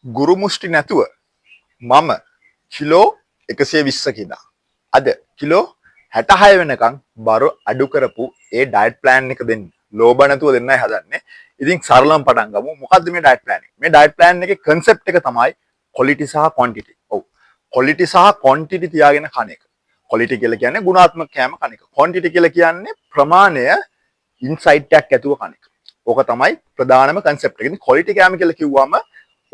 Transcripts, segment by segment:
ගුරු මුෂ්ටි නැතුව මම කිලෝ 120ක ඉඳන් අද කිලෝ 66 වෙනකන් බර අඩු කරපු ඒ ඩයට් ප්ලෑන් එක දෙන්න. ලෝභ නැතුව දෙන්නයි හදන්නේ. ඉතින් සරලවම පටන් ගමු. මොකද්ද මේ ඩයට් ප්ලෑන් එක? මේ ඩයට් ප්ලෑන් එකේ concept එක තමයි quality සහ quantity. ඔව්. quality සහ quantity තියාගෙන කන එක. quality කියලා කියන්නේ ගුණාත්මක කෑම කන එක. quantity කියලා කියන්නේ ප්‍රමාණය ඉන්සයිට් එකක් ඇතුව කන එක. ඕක තමයි ප්‍රධානම concept එක. ඉතින් quality කෑම කියලා කිව්වම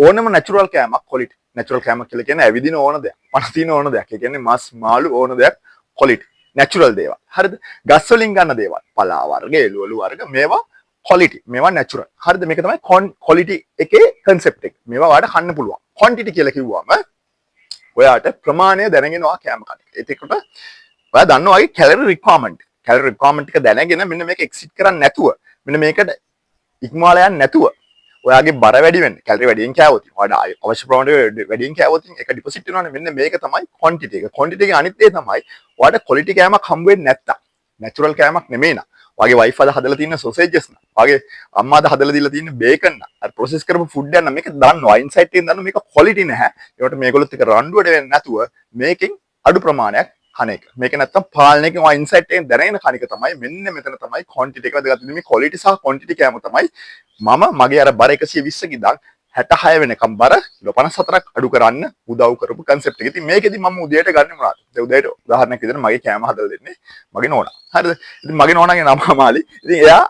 ඕනම නැචරල් කෑමක් quality. නැචරල් කෑමක් කියලා කියන්නේ ඇවිදින ඕන දෙයක්. පණ තියෙන ඕන දෙයක්. ඒ කියන්නේ මස් මාළු ඕන දෙයක් quality. natural දේවල්. හරිද? ගස් වලින් ගන්න දේවල්. පලා වර්ග, එළවලු වර්ග මේවා quality. මේවා natural. හරිද? මේක තමයි quality එකේ concept එක. මේවා ඔයාලට කන්න පුළුවන්. quantity කියලා කිව්වම ඔයාට ප්‍රමාණය දැනගෙනවා කෑම කන එක. ඒකට ඔයා දන්නවා වගේ calorie requirement. calorie requirement එක දැනගෙන මෙන්න මේක exceed කරන්නේ නැතුව මෙන්න මේකට ඉක්මවාල යන්නේ නැතුව ඔයාගේ බර වැඩි වෙන්නේ. කැලරි වැඩියෙන් කෑවොත් ඔයාට අවශ්‍ය ප්‍රමාණයට වැඩියෙන් කෑවොත් ඒක ඩිපොසිට් වෙනවනේ. මෙන්න මේක තමයි quantity එක. quantity එකේ අනිත් දේ තමයි ඔයාට quality කෑමක් හම්බ වෙන්නේ නැත්තම්. natural කෑමක් නෙමෙයි නා. ඔයාගේ wife අද හදලා තියෙන sausages නා. ඔයාගේ අම්මා අද හදලා දීලා තියෙන bacon නා. අර process කරපු food එක නා මේක දන්නවා. inside එකෙන් දන්නවා මේක quality නැහැ. ඒකට මේගොල්ලොත් එක රණ්ඩුවට වෙන්නේ නැතුව මේකෙන් අඩු ප්‍රමාණයක් කන එක. මේක නැත්තම් පාලනයකින් ඔය ඉන්සයිට් එකෙන් දැනගෙන කන එක තමයි මෙන්න මෙතන තමයි quantity එක වැදගත් වෙන්නේ. මේ quality සහ quantity කෑම තමයි මම මගේ අර බර 120 ඉඳන් 66 වෙනකම් බර කිලෝ 54ක් අඩු කරන්න උදව් කරපු concept එක. ඉතින් මේකෙදි මම උදේට ගන්න මොනවද? දැන් උදේට උදාහරණයක් විදිහට මගේ කෑම හදලා දෙන්නේ මගේ නෝනා. හරිද? ඉතින් මගේ නෝනාගේ නම අමාලි. ඉතින් එයා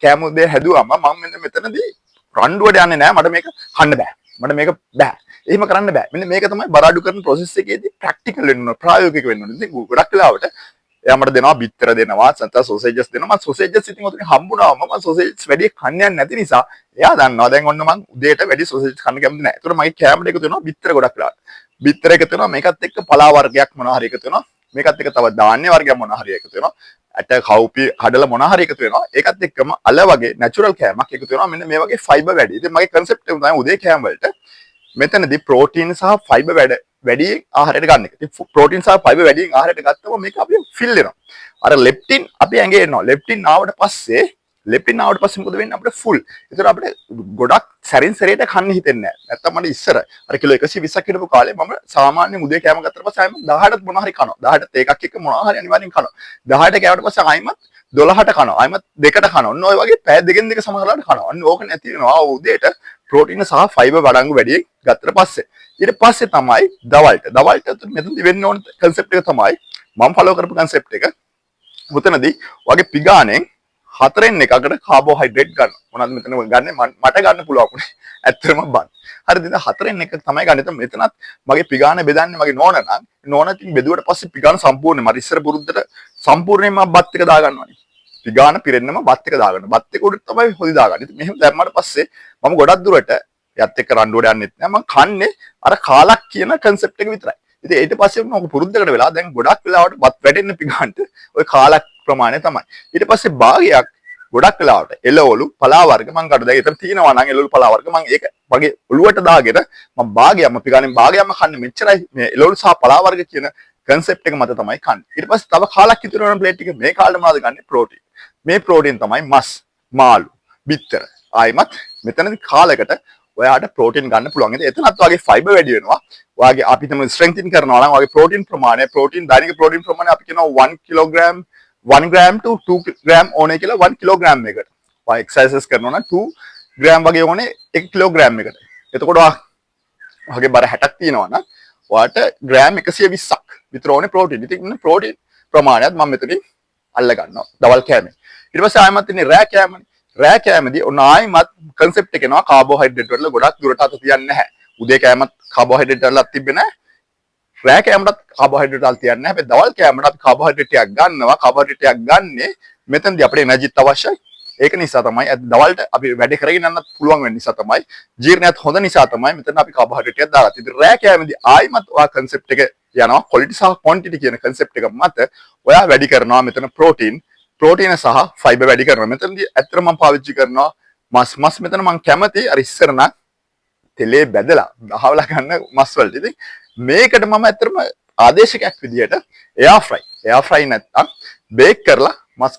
කෑම උදේ හැදුවම මම මෙන්න මෙතනදී රණ්ඩුවට යන්නේ නැහැ. මට මේක කන්න බෑ. මට මේක බෑ. එහෙම කරන්න බෑ. මෙන්න මේක තමයි බර අඩු කරන process එකේදී practical වෙන්න ඕන, ප්‍රායෝගික වෙන්න ඕන. ඉතින් ගොඩක් වෙලාවට එයා මට දෙනවා බිත්තර දෙනවා, නැත්නම් sausages දෙනවා. මම sausages ඉතින් ඔතන හම්බුනාම මම sausages වැඩි කන්නේ නැති නිසා එයා දන්නවා දැන් ඔන්න මං උදේට වැඩි sausages කන්න කැමති නැහැ. ඒතකොට මගේ කෑමට එකතු වෙනවා බිත්තර ගොඩක් වෙලාවට. බිත්තර එකතු වෙනවා මේකත් එක්ක පලා වර්ගයක් මොනවා හරි එකතු වෙනවා. මේකත් එක්ක තව ධාන්‍ය වර්ගයක් මොනවා හරි එකතු වෙනවා. ඇට කවුපි කඩලා මොනවා හරි එකතු වෙනවා. ඒකත් එක්කම අල වගේ natural කෑමක් එකතු වෙනවා. මෙන්න මේ වගේ fiber වැඩි. ඉතින් මගේ concept එක තමයි උදේ කෑම වලට මෙතනදී ප්‍රෝටීන් සහ ෆයිබර් වැඩි ආහාරයට ගන්න එක. ඉතින් ප්‍රෝටීන් සහ ෆයිබර් වැඩියෙන් ආහාරයට ගත්තම මේක අපිට ෆිල් වෙනවා. අර ලෙප්ටින් අපි ඇඟේ එනවා. ලෙප්ටින් ආවට පස්සේ මොකද වෙන්නේ අපිට ෆුල්. ඒතර අපිට ගොඩක් සැරින් සැරේට කන්න හිතෙන්නේ නැහැ. නැත්තම් මට ඉස්සර අර කිලෝ 120ක් හිටපු කාලේ මම සාමාන්‍යයෙන් උදේ කෑම ගත්තට පස්සේ ආයෙත් 18ත් මොනවා හරි කනවා. 18ත් ඒකක් එක්ක මොනවා හරි අනිවාර්යෙන් කනවා. 18ට කෑවට පස්සේ ආයෙත් 12ට කනවා. ආයෙත් 2ට කනවා. ඔන්න ඔය වගේ පැය දෙකෙන් දෙක සමහරවිට කනවා. ඔන්න ඕක නැති වෙනවා උදේට ප්‍රෝටීන සහ ෆයිබර් වඩංගු වැඩි ගත්තට පස්සේ. ඊට පස්සේ තමයි දවල්ට මෙතනදි වෙන්න ඕන concept එක තමයි මම follow කරපු concept එක. මුතනදී වගේ පිගානෙන් 4න් එකකට කාබෝහයිඩ්‍රේට් ගන්න. මොනවද මෙතන ගන්නෙ මට ගන්න පුළුවන් උනේ. ඇත්තටම බන්. හරිද? ඉතින් 4න් එකක් තමයි ගන්න. ඉතින් මෙතනත් මගේ පිගාන බෙදන්නේ මගේ නෝනා නම්. නෝනා ඉතින් බෙදුවට පස්සේ පිගාන සම්පූර්ණයෙන් මට ඉස්සර පුරුද්දට සම්පූර්ණයෙන්ම බත් එක දාගන්නවානේ. පිගාන පිරෙන්නම බත් එක දාගන්න. බත් එක උඩට තමයි හොදි දාගන්නේ. ඉතින් මෙහෙම දැම්මට පස්සේ මම ගොඩක් දුරට යත් එක්ක රණ්ඩුවට යන්නෙත් නෑ. මම කන්නේ අර කාලක් කියන concept එක විතරයි. ඉතින් ඊට පස්සේ මම පුරුද්දකට වෙලා දැන් ගොඩක් වෙලාවට බත් වැටෙන්න පිගාන්ට ওই කාලක් ප්‍රමාණය තමයි. ඊට පස්සේ භාගයක් ගොඩක් වෙලාවට එළවලු පලා වර්ග මම ගන්න දැන් ඊතර තියෙනවා නම් එළවලු පලා වර්ග මම ඒක වගේ ඔළුවට දාගෙන මම භාගයක්ම පිගානෙන් භාගයක්ම කන්නේ මෙච්චරයි මේ එළවලු සහ පලා වර්ග කියන concept එක මත තමයි කන්නේ. ඊට පස්සේ තව කාලක් ඉතුරු වෙන ප්ලේට් එක මේ කාලේ මොනවද ගන්නේ? ප්‍රෝටීන්. මේ ප්‍රෝටීන් තමයි මස්, මාළු, බිත්තර. ආයිමත් මෙතනදී කාලයකට ඔයාට ප්‍රෝටීන් ගන්න පුළුවන්. ඉතින් එතනත් වගේ ෆයිබර් වැඩි වෙනවා. ඔයාගේ අපි තමයි ස්ට්‍රෙන්ග්තින් කරනවා නම් ඔයාගේ ප්‍රෝටීන් ප්‍රමාණය දෛනික ප්‍රෝටීන් ප්‍රමාණය අපි කියනවා 1 කිලෝග්‍රෑම් 1 gram to 2 gram ඕනේ කියලා 1 kilogram එකට. ඔයා එක්සර්සයිසස් කරනවා නම් 2 gram වගේ ඕනේ 1 kilogram එකට. එතකොට ඔයාගේ බර 60ක් තියෙනවා නම් ඔයාට gram 120ක් විතර ඕනේ ප්‍රෝටීන්. ඉතින් ප්‍රෝටීන් ප්‍රමාණයත් මම මෙතනින් අල්ල ගන්නවා. දවල් කෑමේ. ඊට පස්සේ ආයෙමත් ඉන්නේ රෑ කෑමනේ. රෑ කෑමේදී ඔන්න ආයෙමත් concept එක එනවා කාබෝහයිඩ්‍රේට් වල ගොඩක් දුරට අත තියන්නේ නැහැ. උදේ කෑමත් කාබෝහයිඩ්‍රේට් වලක් තිබ්බේ නැහැ. රෑ කෑමටත් කාබෝහයිඩ්‍රේට් වල තියන්නේ නැහැ. හැබැයි දවල් කෑමට අපි කාබෝහයිඩ්‍රේට් ටිකක් ගන්නවා. කාබෝහයිඩ්‍රේට් ටිකක් ගන්නේ මෙතනදී අපිට එනර්ජිත් අවශ්‍යයි. ඒක නිසා තමයි දවල්ට අපි වැඩ කරගෙන යන්නත් පුළුවන් වෙන නිසා තමයි ජීර්ණයත් හොඳ නිසා තමයි මෙතන අපි කාබෝහයිඩ්‍රේට් ටිකක් දාගත්තේ. ඉතින් රෑ කෑමේදී ආයිමත් ඔයා concept එක යනවා quality සහ quantity කියන concept එක මත ඔයා වැඩි කරනවා මෙතන ප්‍රෝටීන් සහ ෆයිබර් වැඩි කරනවා. මෙතනදී ඇත්තටම මම පාවිච්චි කරනවා මස් මෙතන මම කැමති අර ඉස්සර නම් තෙලේ බැදලා දහවලා ගන්න මස් වලට. ඉතින් මේකට මම ඇත්තටම ආදේශකයක් විදියට එයාර් ෆ්‍රයි නැත්තම් බේක් කරලා මස්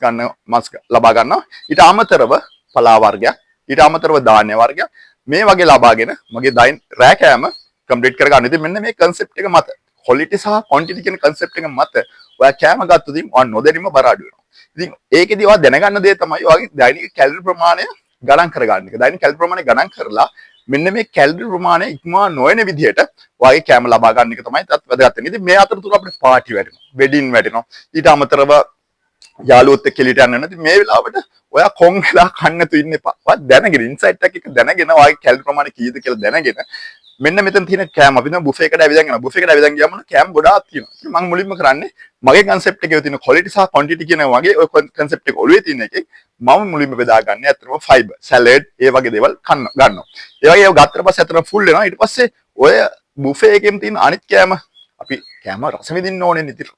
ලබා ගන්නවා. ඊට අමතරව පලා වර්ගයක්, ඊට අමතරව ධාන්‍ය වර්ගයක් මේ වගේ ලබාගෙන මගේ දෛන රෑ කෑම කම්ප්ලීට් කරගන්න. ඉතින් මෙන්න මේ concept එක මත quality සහ quantity කියන concept එක මත ඔයා කෑම ගත්තොත් ඉතින් ඔයා නොදැනීම බර අඩු වෙනවා. ඉතින් ඒකෙදි ඔයා දැනගන්න දේ තමයි ඔයාගේ දෛනික කැලරි ප්‍රමාණය ගණන් කරගන්න එක. දෛනික කැලරි ප්‍රමාණය ගණන් කරලා මෙන්න මේ කැලරි ප්‍රමාණය ඉක්මවා නොවන විදිහට ඔයාගේ කෑම ලබා ගන්න එක තමයි තත් වැදගත් වෙන්නේ. ඉතින් මේ අතරතුර අපිට පාටි වැටෙනවා, වෙඩින් වැටෙනවා. ඊට අමතරව යාළුවොත් එක්ක එළියට යන්න නැති මේ වෙලාවට ඔයා කොන් වෙලා කන්න නැතු ඉන්න එපා. ඔයා දැනගෙන ඉන්සයිට් එකක් දැනගෙන ඔයාගේ කැලරි ප්‍රමාණය කීයද කියලා දැනගෙන මෙන්න මෙතන තියෙන කෑම අපි දැන් බුෆේ එකට ඇවිදන් යනවා. බුෆේ එකට ඇවිදන් ගියාම කෑම ගොඩාක් තියෙනවා. ඉතින් මම මුලින්ම කරන්නේ මගේ concept එකේ තියෙන quality සහ quantity කියන වගේ ඔය concept එක ඔළුවේ තියෙන එකේ මම මුලින්ම බෙදා ගන්න ඇත්තටම fiber, salad ඒ වගේ දේවල් ගන්නවා. ඒ වගේ ඒව ගත්තට පස්සේ ඇත්තටම full වෙනවා. ඊට පස්සේ ඔය බුෆේ එකෙන් තියෙන අනිත් කෑම අපි කෑම රස විඳින්න ඕනේ නේ. ඉතින්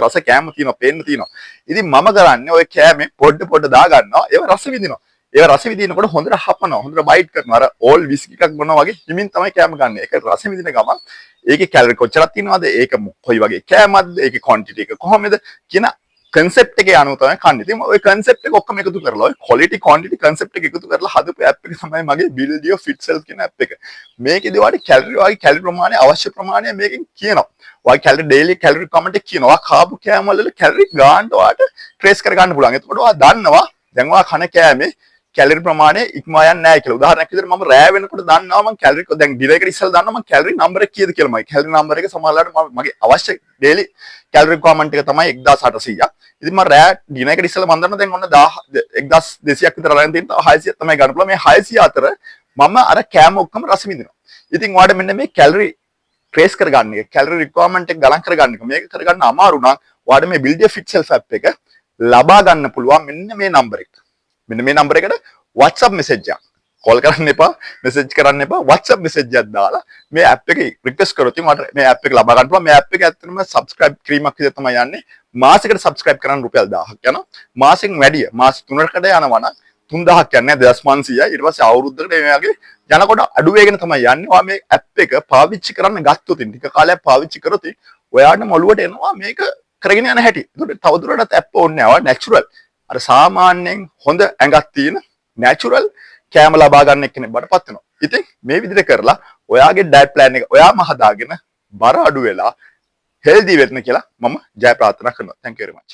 රස කෑම තියෙනවා, පේන්න තියෙනවා. ඉතින් මම කරන්නේ ඔය කෑමේ පොඩ දා ගන්නවා. ඒව රස විඳිනවා. ඒව රස විඳිනකොට හොඳට හපනවා, හොඳට බයිට් කරනවා. අර ඕල් විස්කි එකක් බොනවා වගේ හිමින් තමයි කෑම ගන්න. ඒක රස විඳින ගමන් ඒකේ කැලරි කොච්චරක් තියෙනවද? ඒක කොයි වගේ කෑමක්ද? ඒකේ ක්වොන්ටිටි එක කොහොමද කියන concept එකේ අනුව තමයි කන්නේ. ඉතින් ওই concept එක ඔක්කොම එකතු කරලා ඔය quality quantity concept එක එකතු කරලා හදපු app එක තමයි මගේ build your fit self කියන app එක. මේකේදී ඔයාලට කැලරි ප්‍රමාණය අවශ්‍ය ප්‍රමාණය මේකෙන් කියනවා. ඔයාගේ කැලරි daily calorie comment එක කියනවා. ඔයා කාපු කෑම වල කැලරි ගාන්න ඔයාලට trace කර ගන්න පුළුවන්. එතකොට ඔයා දන්නවා දැන් ඔයා කන කෑමේ කැලරි ප්‍රමාණය ඉක්මවා යන්නේ නැහැ කියලා. උදාහරණයක් විදිහට මම රෑ වෙනකොට දන්නවා මම කැලරි දැන් ඩිනර් එකට ඉස්සෙල්ලා දන්නවා මම කැලරි නම්බර එක කීයද කියලා. මගේ කැලරි නම්බර එක සමහරවිට මගේ අවශ්‍ය daily කැලරි requirement එක තමයි 1800ක්. ඉතින් මම රෑ ඩිනර් එකට ඉස්සෙල්ලා මම දන්නවා දැන් ඔන්න 1200ක් විතර අරන් තියෙනවා. 600ක් තමයි ගන්න පුළුවන්. මේ 600 අතර මම අර කෑම ඔක්කොම රස විඳිනවා. ඉතින් ඔයාලට මෙන්න මේ කැලරි trace කරගන්න එක, කැලරි requirement එක ගණන් කරගන්න එක. මේක කරගන්න අමාරු නම් ඔයාලට මේ build your fit self app එක ලබා ගන්න පුළුවන් මෙන්න මේ නම්බර එක. මෙන්න මේ නම්බර එකට WhatsApp message එකක් කෝල් කරන්න එපා, message කරන්න එපා. WhatsApp message එකක් දාලා මේ app එකේ request කරොත් මට මේ app එක ලබා ගන්න පුළුවන්. මේ app එක ඇත්තටම subscribe කිරීමක් විදිහට තමයි යන්නේ. මාසෙකට subscribe කරන්න රුපියල් 1000ක් යනවා. මාසෙන් වැඩිය මාස 3කට යනවා නම් 3000ක් යන්නේ 2500යි. ඊට පස්සේ අවුරුද්දකට මේ වගේ යනකොට අඩු වෙගෙන තමයි යන්නේ. ඔයා මේ app එක පාවිච්චි කරන්න ගත්තොත් ටික කාලයක් පාවිච්චි කරොත් ඔයාට මොළුවට එනවා මේක කරගෙන යන හැටි. ඒකට තවදුරටත් app ඕනේ නැහැ. ඔයා natural අර සාමාන්‍යයෙන් හොඳ ඇඟක් තියෙන natural කෑම ලබා ගන්න එක්කෙනෙක් බඩපත් වෙනවා. ඉතින් මේ විදිහට කරලා ඔයාගේ diet plan එක ඔයාම හදාගෙන බර අඩු වෙලා healthy වෙන්න කියලා මම ජය ප්‍රාර්ථනා කරනවා. Thank you very much.